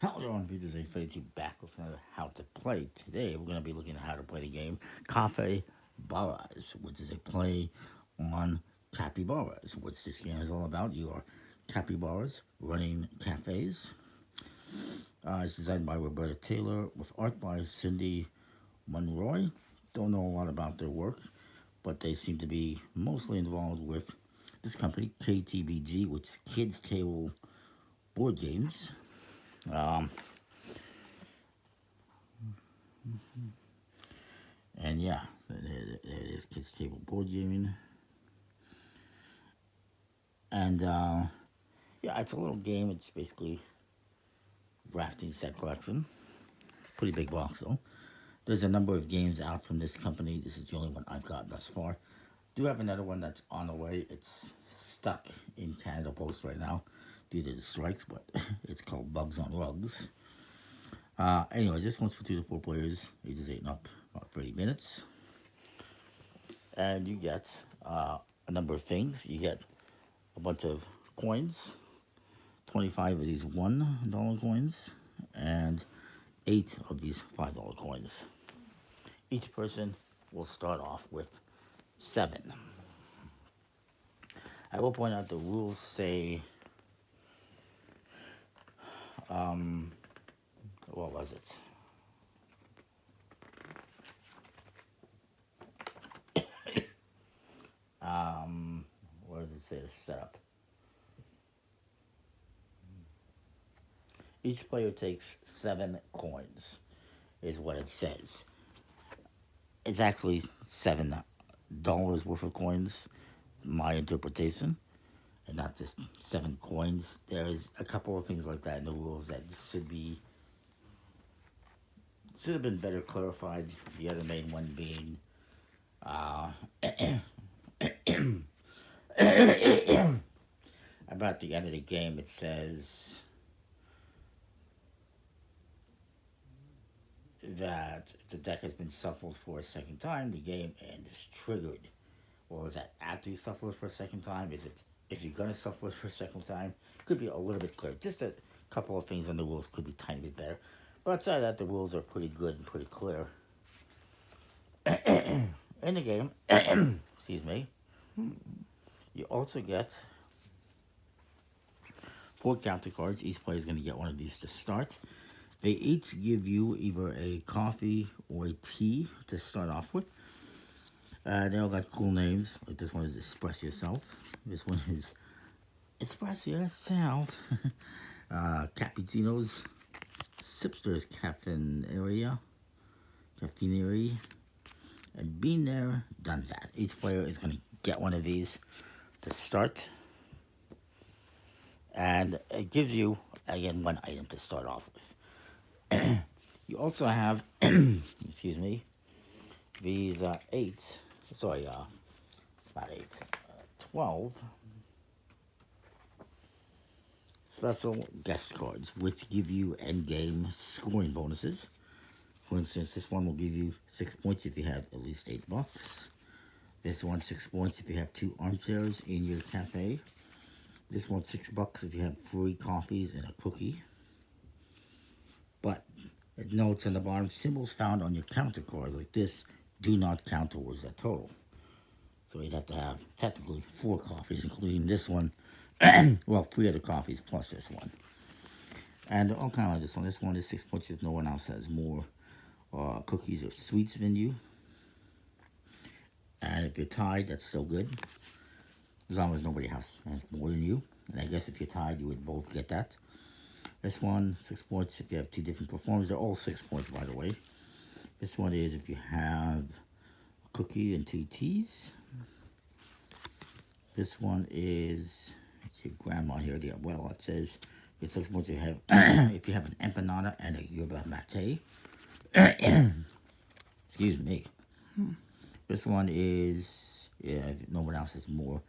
Hello everyone, this is Infinity back with another How to Play. Today we're going to be looking at how to play the game Cafe Baras, which is a play on capybaras, which this game is all about. You are capybaras running cafes. It's designed by Roberta Taylor with art by Cindy Monroy. Don't know a lot about their work, but they seem to be mostly involved with this company, KTBG, which is Kids Table Board Games. Um, And yeah, there it is, Kids Table Board Gaming. And yeah, it's a little game. It's basically drafting set collection. Pretty big box though. There's a number of games out from this company. This is the only one I've got thus far. Do have another one that's on the way. It's stuck in Canada Post right now due to the strikes, but it's called Bugs on Rugs. Anyways, this one's for 2 to 4 players, ages 8 and up, about 30 minutes. And you get a number of things. You get a bunch of coins, 25 of these $1 coins, and 8 of these $5 coins. Each person will start off with 7. I will point out the rules say, what was it? What does it say to setup? Each player takes 7 coins, is what it says. It's actually $7 worth of coins, my interpretation, and not just 7 coins. There's a couple of things like that in the rules that should have been better clarified. The other main one being about the end of the game. It says that if the deck has been shuffled for a second time, the game end is triggered. Well, is that after you shuffle it for a second time? Is it if you're gonna shuffle it for a second time? Could be a little bit clear. Just a couple of things on the rules could be a tiny bit better. But outside that, the rules are pretty good and pretty clear. In the game, excuse me, you also get 4 counter cards. Each player is going to get one of these to start. They each give you either a coffee or a tea to start off with. They all got cool names. Like this one is Express Yourself. This one is Express Yourself. Cappuccinos, Sipsters Cafeteria, and been there, done that. Each player is going to get one of these to start. And it gives you, again, 1 item to start off with. You also have, excuse me, these 8, sorry, not 8, 12 special guest cards, which give you endgame scoring bonuses. For instance, this one will give you 6 points if you have at least $8. This one, 6 points if you have 2 armchairs in your cafe. This one's $6 if you have 3 coffees and a cookie. But it notes on the bottom, symbols found on your counter card like this do not count towards that total. So you'd have to have technically 4 coffees, including this one. Well, 3 other coffees plus this one. And all kind of like this one. This one is 6 points if no one else has more cookies or sweets than you. And if you're tied, that's still good, as long as nobody has more than you. And I guess if you're tied, you would both get that. This one, 6 points if you have 2 different performers. They're all 6 points, by the way. This one is if you have a cookie and 2 teas. This one is, it's your grandma here. Well, it says it's 6 points if you have if you have an empanada and a yerba mate. Excuse me. This one is, yeah, if no one else has more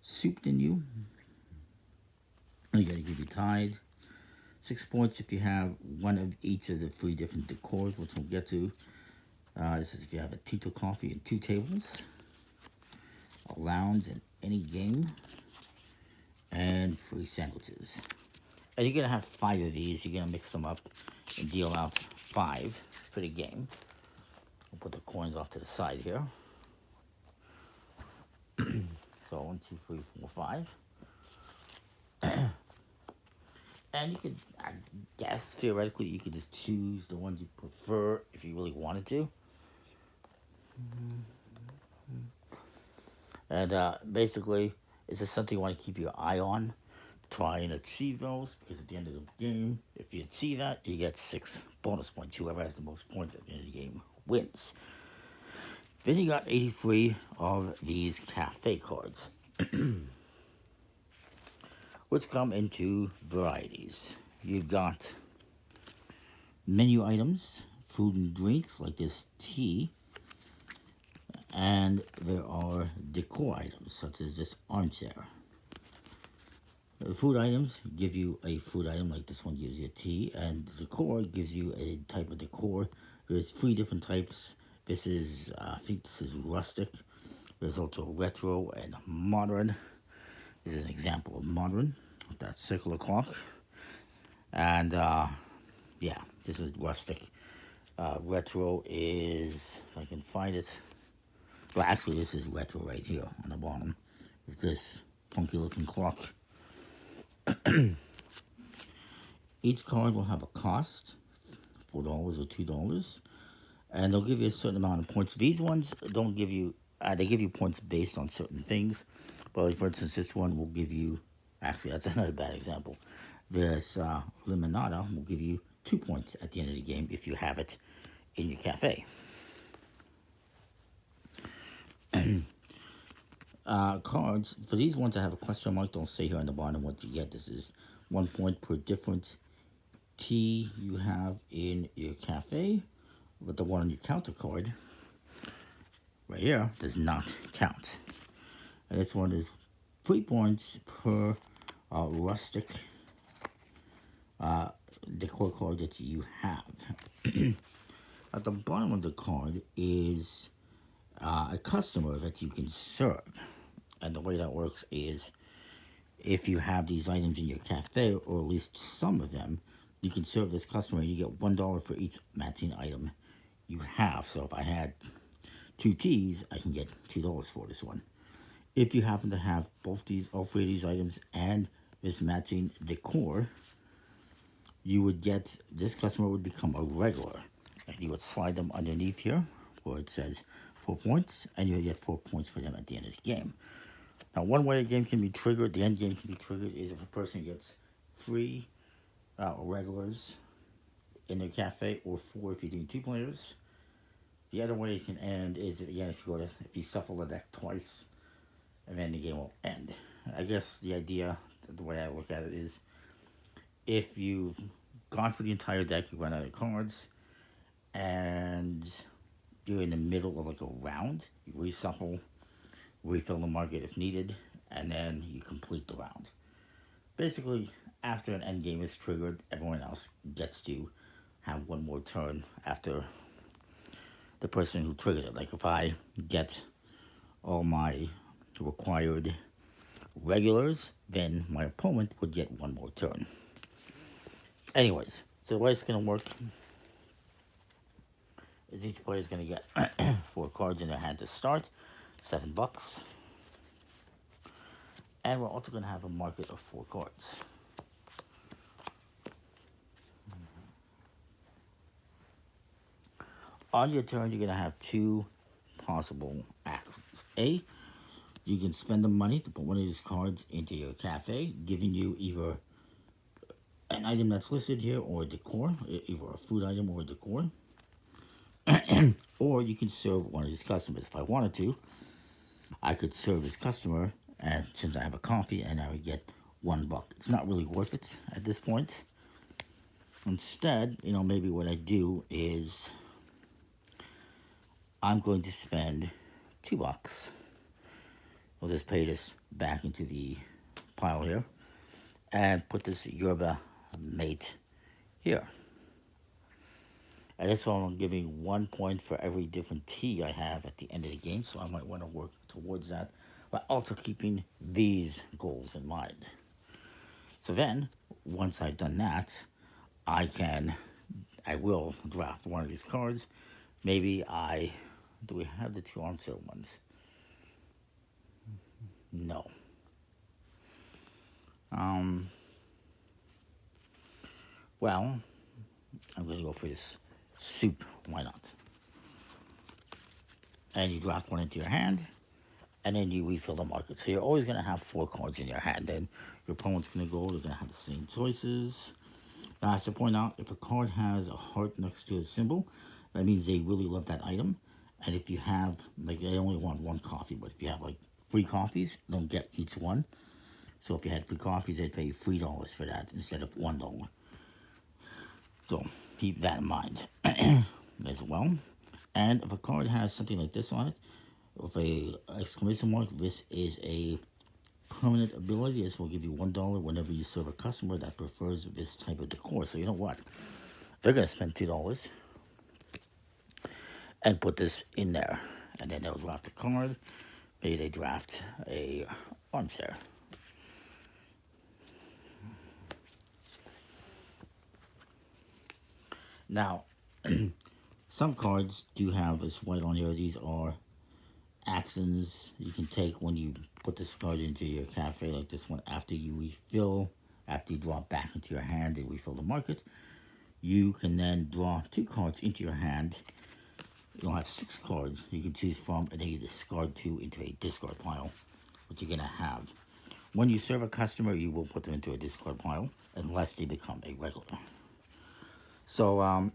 soup than you. You gotta give you tied. 6 points if you have one of each of the 3 different decors, which we'll get to. This is if you have a Tito coffee and 2 tables, a lounge and any game, and free sandwiches. And you're going to have 5 of these. You're going to mix them up and deal out 5 for the game. We'll put the coins off to the side here. So 1, 2, 3, 4, 5. And you could, I guess, theoretically, you could just choose the ones you prefer if you really wanted to. And basically, it's just something you want to keep your eye on. Try and achieve those, because at the end of the game, if you achieve that, you get 6 bonus points. Whoever has the most points at the end of the game wins. Then you got 83 of these cafe cards, which come in 2 varieties. You've got menu items, food and drinks, like this tea, and there are decor items, such as this armchair. The food items give you a food item, like this one gives you a tea, and decor gives you a type of decor. There's 3 different types. This is, I think this is rustic. There's also retro and modern. This is an example of modern, with that circular clock. And yeah, this is rustic. Retro is, if I can find it, well, actually this is retro right here on the bottom, with this funky looking clock. Each card will have a cost, $4 or $2, and they'll give you a certain amount of points. These ones don't give you, they give you points based on certain things. But for instance, this one will give you, actually that's another bad example. This limonada will give you 2 points at the end of the game if you have it in your cafe. Cards, for these ones I have a question mark, don't say here on the bottom what you get. This is 1 point per different tea you have in your cafe, but the one on your counter card right here does not count. And this one is 3 points per rustic decor card that you have. At the bottom of the card is a customer that you can serve. And the way that works is, if you have these items in your cafe, or at least some of them, you can serve this customer. You get $1 for each matching item you have. So if I had 2 teas, I can get $2 for this one. If you happen to have both these, all 3 of these items and this matching decor, you would get, this customer would become a regular. And you would slide them underneath here where it says 4 points, and you would get 4 points for them at the end of the game. Now, one way the game can be triggered, the end game can be triggered, is if a person gets 3 regulars in their cafe, or 4 if you're doing 2 players. The other way it can end is, again, if you shuffle the deck twice, and then the game will end. I guess the idea, the way I look at it is, if you've gone for the entire deck, you run out of cards, and you're in the middle of like a round, you reshuffle, refill the market if needed, and then you complete the round. Basically, after an end game is triggered, everyone else gets to have one more turn after the person who triggered it. Like if I get all my required regulars, then my opponent would get one more turn. Anyways, so the way it's going to work is each player is going to get 4 cards in their hand to start, $7. And we're also going to have a market of 4 cards. On your turn, you're going to have 2 possible actions. A, you can spend the money to put one of these cards into your cafe, giving you either an item that's listed here or a decor, either a food item or a decor. Or you can serve one of these customers. If I wanted to, I could serve this customer, and since I have a coffee, and I would get $1. It's not really worth it at this point. Instead, maybe what I do is I'm going to spend $2. We'll just pay this back into the pile here and put this yerba mate here. And this one I'm giving 1 point for every different tea I have at the end of the game, so I might want to work towards that, but also keeping these goals in mind. So then, once I've done that, I will draft one of these cards. Maybe do we have the two on sale ones? No. Um, well, I'm going to go for this soup. Why not? And you draft one into your hand, and then you refill the market. So you're always going to have 4 cards in your hand. And your opponent's going to go, they're going to have the same choices. Now, I have to point out, if a card has a heart next to a symbol, that means they really love that item. And if you have, like, they only want 1 coffee, but if you have, like, 3 coffees, they'll get each one. So if you had 3 coffees, they'd pay you $3 for that instead of $1. So keep that in mind as well. And if a card has something like this on it, with a exclamation mark, this is a permanent ability. This will give you $1 whenever you serve a customer that prefers this type of decor. So you know what? They're going to spend $2 and put this in there. And then they'll draft a card. Maybe they draft a armchair. Now, some cards do have this white on here. These are actions you can take when you put this card into your cafe, like this one. After you refill, after you draw back into your hand and refill the market, you can then draw 2 cards into your hand. You'll have 6 cards you can choose from, and then you discard 2 into a discard pile, which you're going to have. When you serve a customer, you will put them into a discard pile unless they become a regular. So,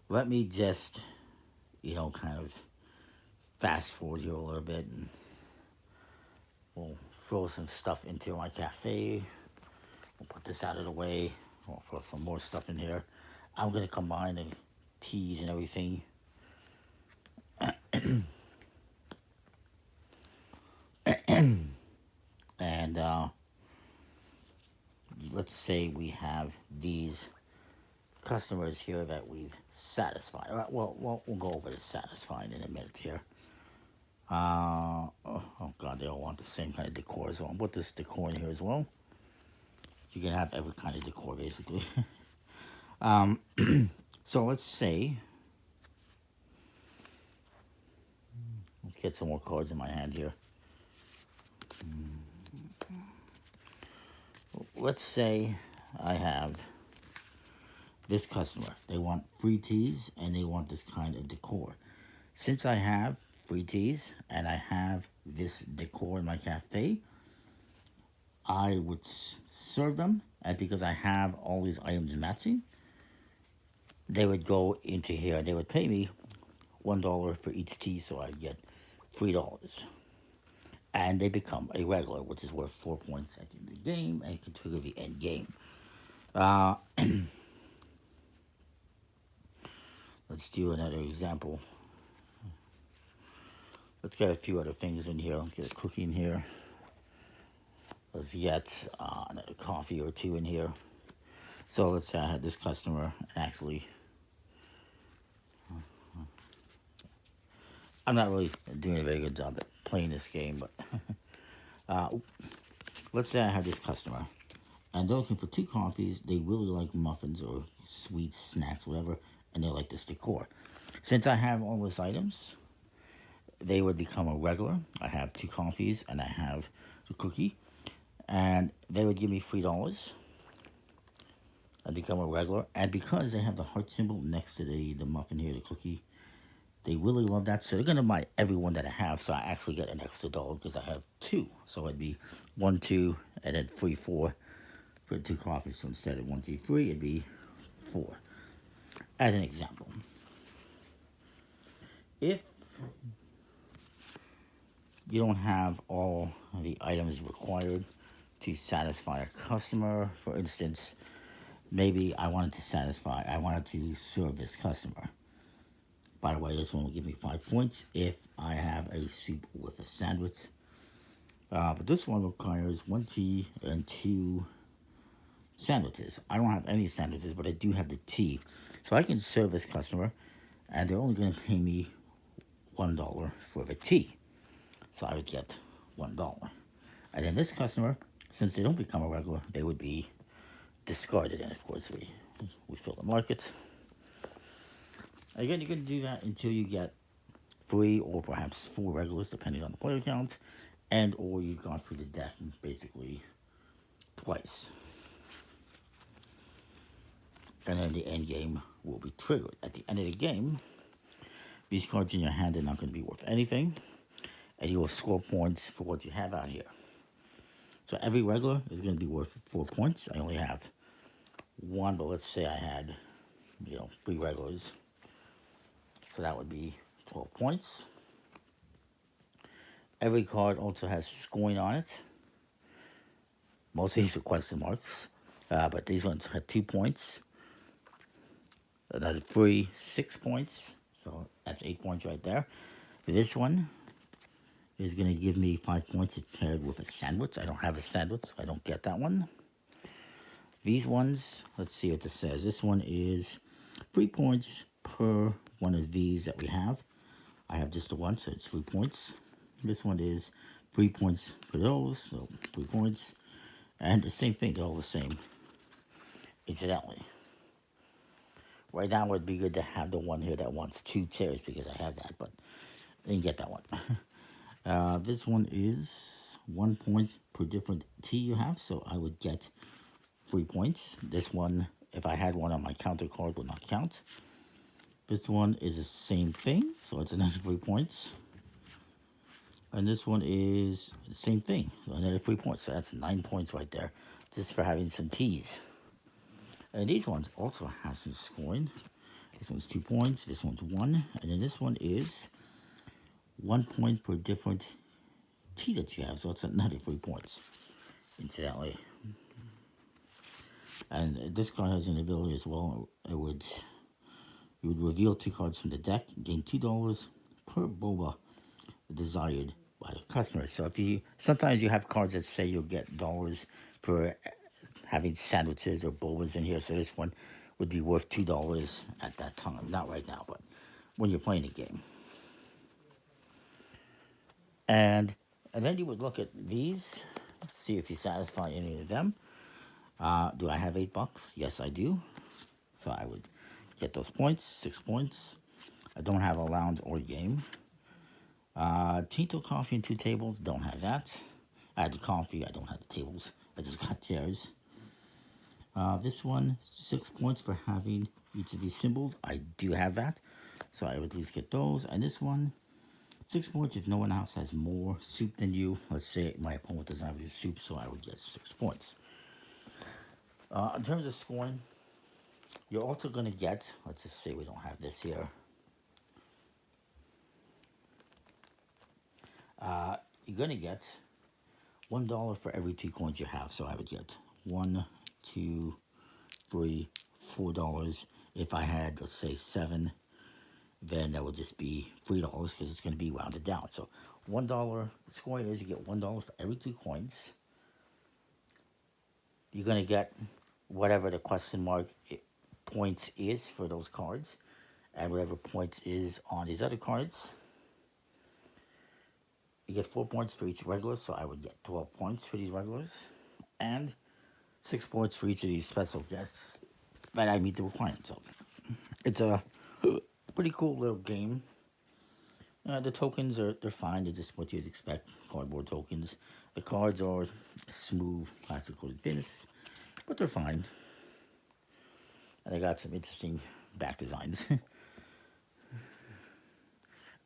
let me just, kind of fast forward here a little bit, and we'll throw some stuff into my cafe. We'll put this out of the way. We'll throw some more stuff in here. I'm going to combine the teas and everything. And let's say we have these customers here that we've satisfied. All right, well, we'll go over the satisfied in a minute here. Oh God, they all want the same kind of decor, so I'll put this decor in here as well. You can have every kind of decor, basically. So let's say, let's get some more cards in my hand here. Let's say I have this customer. They want free teas and they want this kind of decor. Since I have free teas and I have this decor in my cafe, I would serve them, and because I have all these items matching, they would go into here. They would pay me $1 for each tea, so I'd get $3. And they become a regular, which is worth 4 points at the end of the game and can trigger the end game. Let's do another example. Let's get a few other things in here. Let's get a cookie in here. Let's get another coffee or 2 in here. So let's say I had this customer, and actually, I'm not really doing a very good job at playing this game, but let's say I have this customer, and they're looking for 2 coffees. They really like muffins or sweets, snacks, whatever, and they like this decor. Since I have all those items, they would become a regular. I have 2 coffees, and I have the cookie, and they would give me $3. I become a regular, and because they have the heart symbol next to the muffin here, the cookie, they really love that, so they're going to buy every one that I have, so I actually get an extra $1 because I have 2. So it'd be 1, 2, and then 3, 4 for 2 coffees. So instead of 1, 2, 3, it'd be 4. As an example. If you don't have all the items required to satisfy a customer, for instance, maybe I wanted to serve this customer. By the way, this one will give me 5 points if I have a soup with a sandwich. But this one requires 1 tea and 2 sandwiches. I don't have any sandwiches, but I do have the tea. So I can serve this customer, and they're only going to pay me $1 for the tea. So I would get $1. And then this customer Since they don't become a regular, they would be discarded, and of course we fill the market. Again, you can do that until you get 3 or perhaps 4 regulars, depending on the player count, and or you've gone through the deck basically twice. And then the end game will be triggered. At the end of the game, these cards in your hand are not going to be worth anything, and you will score points for what you have out here. So every regular is going to be worth 4 points. I only have 1, but let's say I had, 3 regulars. So that would be 12 points. Every card also has scoring on it. Most of these are question marks, but these ones had 2 points. Another 3, 6 points. So that's 8 points right there. This one is going to give me 5 points if paired with a sandwich. I don't have a sandwich, so I don't get that one. These ones, let's see what this says. This one is 3 points per one of these that we have. I have just the one, so it's 3 points. This one is 3 points for those, so 3 points. And the same thing, they're all the same, incidentally. Right now, it would be good to have the one here that wants 2 chairs because I have that, but I didn't get that one. This one is 1 point per different tea you have, so I would get 3 points. This one, if I had one on my counter card, would not count. This one is the same thing, so it's another 3 points. And this one is the same thing, so another 3 points. So that's 9 points right there, just for having some teas. And these ones also have some scoring. This one's 2 points, this one's 1, and then this one is 1 point per different tea that you have, so it's another 3 points, incidentally. And this card has an ability as well. You would reveal 2 cards from the deck, gain $2 per boba desired by the customer. So sometimes you have cards that say you'll get dollars for having sandwiches or bobas in here. So this one would be worth $2 at that time. Not right now, but when you're playing the game. And then you would look at these, see if you satisfy any of them. Do I have $8? Yes, I do. So I would get those points, 6 points. I don't have a lounge or game. Tinto coffee and 2 tables, don't have that. I had the coffee, I don't have the tables. I just got chairs. This one, 6 points for having each of these symbols. I do have that, so I would at least get those. And this one, 6 points if no one else has more soup than you. Let's say my opponent doesn't have his soup, so I would get 6 points. In terms of scoring, you're also going to get, let's just say we don't have this here. You're going to get $1 for every 2 coins you have. So I would get 1, 2, 3, $4. If I had, let's say, 7, then that would just be $3 because it's going to be rounded down. So $1 scoring is you get $1 for every 2 coins. You're going to get whatever the question mark points is for those cards, and whatever points is on these other cards. You get 4 points for each regular, so I would get 12 points for these regulars, and 6 points for each of these special guests that I meet the requirements of. It's a pretty cool little game. The tokens they're fine. They're just what you'd expect, cardboard tokens. The cards are smooth, plastic-coated finish, but they're fine. And they got some interesting back designs.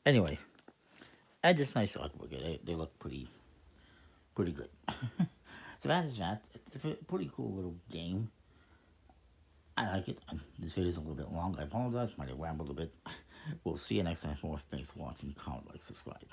Anyway, and just nice artwork. They look pretty good. So that is that. It's a pretty cool little game. I like it. This video is a little bit long. I apologize. Might have rambled a bit. We'll see you next time for more. Thanks for watching. Comment, like, subscribe.